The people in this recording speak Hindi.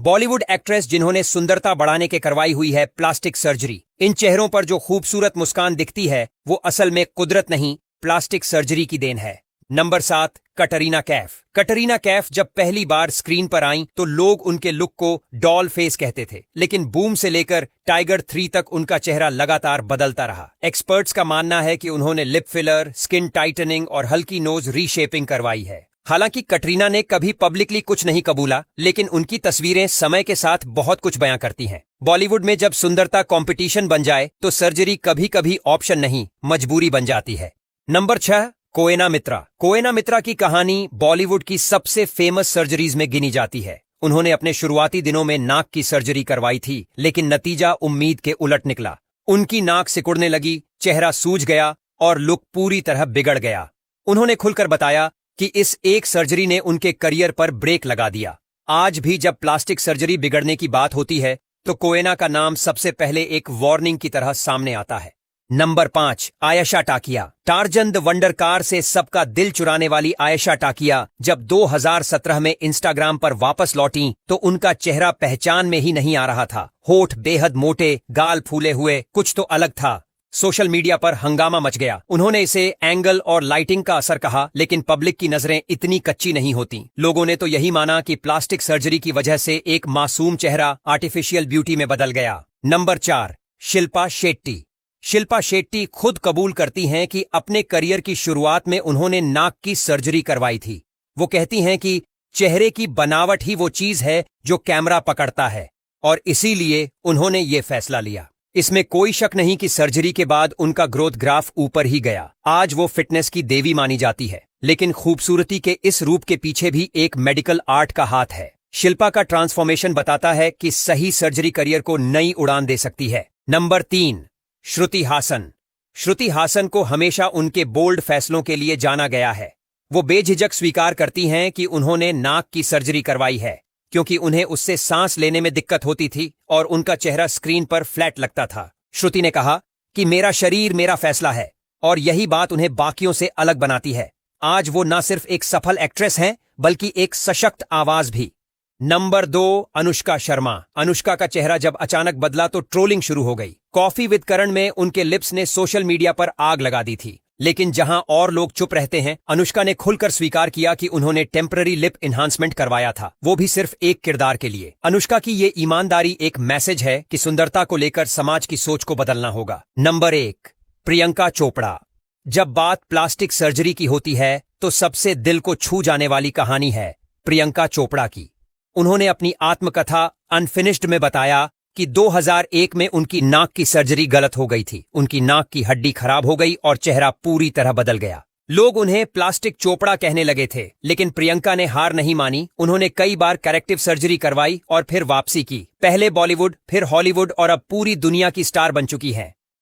बॉलीवुड एक्ट्रेस जिन्होंने सुंदरता बढ़ाने के करवाई हुई है प्लास्टिक सर्जरी। इन चेहरों पर जो खूबसूरत मुस्कान दिखती है वो असल में कुदरत नहीं, प्लास्टिक सर्जरी की देन है। नंबर 7, कटरीना कैफ। कटरीना कैफ जब पहली बार स्क्रीन पर आईं तो लोग उनके लुक को डॉल फेस कहते थे, लेकिन बूम से लेकर टाइगर 3 तक उनका चेहरा लगातार बदलता रहा। एक्सपर्ट्स का मानना है कि उन्होंने लिप फिलर, स्किन टाइटनिंग और हल्की नोज रीशेपिंग करवाई है। हालांकि कटरीना ने कभी पब्लिकली कुछ नहीं कबूला, लेकिन उनकी तस्वीरें समय के साथ बहुत कुछ बयां करती हैं। बॉलीवुड में जब सुंदरता कंपटीशन बन जाए तो सर्जरी कभी कभी ऑप्शन नहीं, मजबूरी बन जाती है। नंबर 6, कोएना मित्रा। कोएना मित्रा की कहानी बॉलीवुड की सबसे फेमस सर्जरीज में गिनी जाती है। उन्होंने अपने शुरुआती दिनों में नाक की सर्जरी करवाई थी, लेकिन नतीजा उम्मीद के उलट निकला। उनकी नाक सिकुड़ने लगी, चेहरा सूज गया और लुक पूरी तरह बिगड़ गया। उन्होंने खुलकर बताया कि इस एक सर्जरी ने उनके करियर पर ब्रेक लगा दिया। आज भी जब प्लास्टिक सर्जरी बिगड़ने की बात होती है तो कोएना का नाम सबसे पहले एक वार्निंग की तरह सामने आता है। Number 5, Ayesha Takia. Tarzan the wonder car से सबका दिल चुराने वाली आयशा टाकिया जब 2017 में इंस्टाग्राम पर वापस लौटी तो उनका चेहरा पहचान में ही नहीं आ रहा था। होठ बेहद मोटे, गाल फूले हुए, कुछ तो अलग था। सोशल मीडिया पर हंगामा मच गया। उन्होंने इसे एंगल और लाइटिंग का असर कहा, लेकिन पब्लिक की नजरें इतनी कच्ची नहीं होती। लोगों ने तो यही माना कि प्लास्टिक सर्जरी की वजह से एक मासूम चेहरा आर्टिफिशियल ब्यूटी में बदल गया। नंबर 4, शिल्पा शेट्टी। शिल्पा शेट्टी खुद कबूल करती हैं कि अपने करियर की शुरुआत में उन्होंने नाक की सर्जरी करवाई थी। वो कहती हैं कि चेहरे की बनावट ही वो चीज है जो कैमरा पकड़ता है और इसीलिए उन्होंने ये फैसला लिया। इसमें कोई शक नहीं कि सर्जरी के बाद उनका ग्रोथ ग्राफ ऊपर ही गया। आज वो फिटनेस की देवी मानी जाती है, लेकिन खूबसूरती के इस रूप के पीछे भी एक मेडिकल आर्ट का हाथ है। शिल्पा का ट्रांसफॉर्मेशन बताता है कि सही सर्जरी करियर को नई उड़ान दे सकती है। नंबर 3, श्रुति हासन। श्रुति हासन को हमेशा उनके बोल्ड फैसलों के लिए जाना गया है। वो बेझिझक स्वीकार करती हैं कि उन्होंने नाक की सर्जरी करवाई है, क्योंकि उन्हें उससे सांस लेने में दिक्कत होती थी और उनका चेहरा स्क्रीन पर फ्लैट लगता था। श्रुति ने कहा कि मेरा शरीर मेरा फैसला है और यही बात उन्हें बाकियों से अलग बनाती है। आज वो न सिर्फ एक सफल एक्ट्रेस हैं, बल्कि एक सशक्त आवाज भी। नंबर 2, अनुष्का शर्मा। अनुष्का का चेहरा जब अचानक बदला तो ट्रोलिंग शुरू हो गई। कॉफी विद करण में उनके लिप्स ने सोशल मीडिया पर आग लगा दी थी, लेकिन जहां और लोग चुप रहते हैं, अनुष्का ने खुलकर स्वीकार किया कि उन्होंने टेम्पररी लिप एनहांसमेंट करवाया था, वो भी सिर्फ एक किरदार के लिए। अनुष्का की ये ईमानदारी एक मैसेज है कि सुंदरता को लेकर समाज की सोच को बदलना होगा। नंबर 1, प्रियंका चोपड़ा। जब बात प्लास्टिक सर्जरी की होती है तो सबसे दिल को छू जाने वाली कहानी है प्रियंका चोपड़ा की। उन्होंने अपनी आत्मकथा अनफिनिश्ड में बताया कि 2001 में उनकी नाक की सर्जरी गलत हो गई थी। उनकी नाक की हड्डी खराब हो गई और चेहरा पूरी तरह बदल गया। लोग उन्हें प्लास्टिक चोपड़ा कहने लगे थे, लेकिन प्रियंका ने हार नहीं मानी। उन्होंने कई बार करेक्टिव सर्जरी करवाई और फिर वापसी की। पहले बॉलीवुड, फिर हॉलीवुड और अब पूरी दुनिया की स्टार बन चुकी हैं।